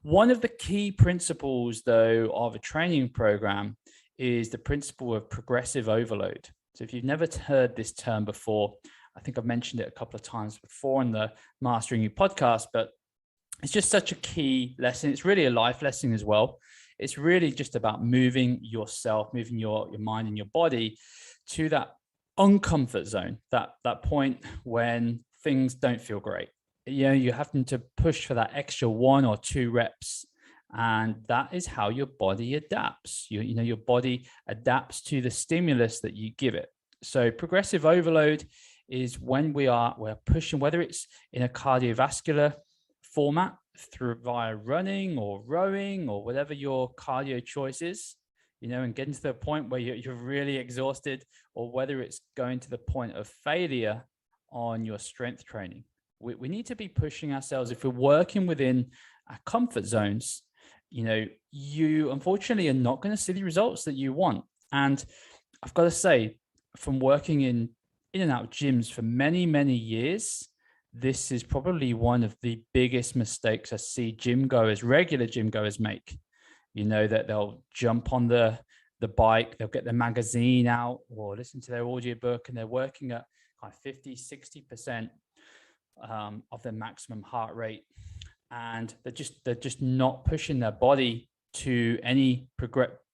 One of the key principles, though, of a training program is the principle of progressive overload. So if you've never heard this term before, I think I've mentioned it a couple of times before in the Mastering You podcast, but it's just such a key lesson. It's really a life lesson as well. It's really just about moving yourself, moving your mind and your body to that uncomfort zone, that point when things don't feel great. You know, you're having to push for that extra 1 or 2 reps. And that is how your body adapts. You know, your body adapts to the stimulus that you give it. So progressive overload is when we're pushing, whether it's in a cardiovascular format through via running or rowing or whatever your cardio choice is, you know, and getting to the point where you're really exhausted, or whether it's going to the point of failure on your strength training. We need to be pushing ourselves. If we're working within our comfort zones, you know, you unfortunately are not going to see the results that you want. And I've got to say, from working in and out gyms for many, many years, this is probably one of the biggest mistakes I see regular gym goers make. You know, that they'll jump on the bike, they'll get their magazine out or listen to their audiobook, and they're working at kind of 50, 60% of their maximum heart rate. And they're just not pushing their body to any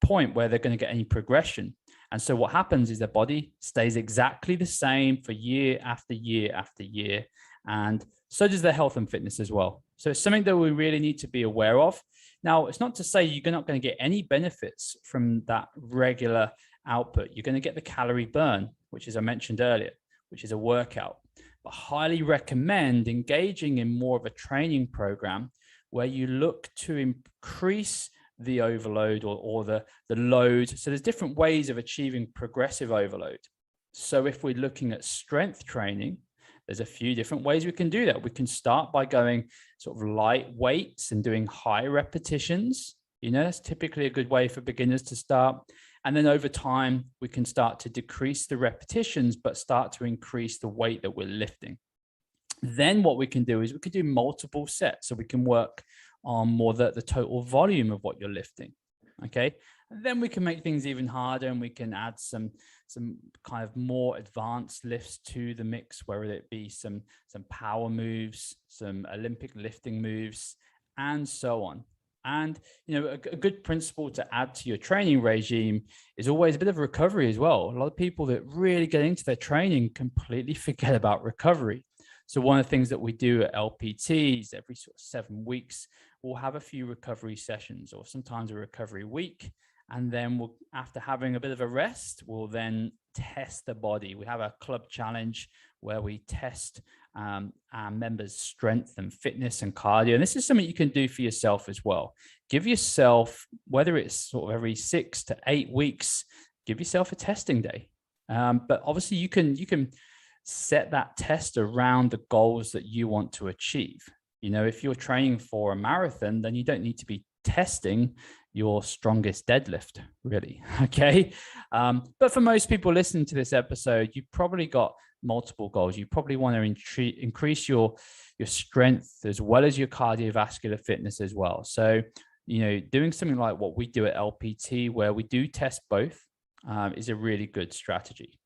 point where they're going to get any progression. And so what happens is their body stays exactly the same for year after year after year. And so does their health and fitness as well. So it's something that we really need to be aware of. Now, it's not to say you're not going to get any benefits from that regular output. You're going to get the calorie burn, which, as I mentioned earlier, which is a workout. But highly recommend engaging in more of a training program where you look to increase the overload or the load. So there's different ways of achieving progressive overload. So if we're looking at strength training, there's a few different ways we can do that. We can start by going sort of light weights and doing high repetitions. You know, that's typically a good way for beginners to start. And then over time, we can start to decrease the repetitions, but start to increase the weight that we're lifting. Then what we can do is we could do multiple sets. So we can work on more the total volume of what you're lifting. Okay. And then we can make things even harder, and we can add some kind of more advanced lifts to the mix, whether it be some power moves, some Olympic lifting moves, and so on. And, you know, a good principle to add to your training regime is always a bit of recovery as well. A lot of people that really get into their training completely forget about recovery. So one of the things that we do at LPTs every sort of 7 weeks, we'll have a few recovery sessions, or sometimes a recovery week. And then we'll, after having a bit of a rest, we'll then test the body. We have a club challenge where we test our members' strength and fitness and cardio. And this is something you can do for yourself as well. Give yourself, whether it's sort of every 6 to 8 weeks, give yourself a testing day. But obviously you can set that test around the goals that you want to achieve. You know, if you're training for a marathon, then you don't need to be testing your strongest deadlift, really. Okay. But for most people listening to this episode, you've probably got multiple goals. You probably want to increase your strength as well as your cardiovascular fitness as well. So, you know, doing something like what we do at LPT, where we do test both, is a really good strategy.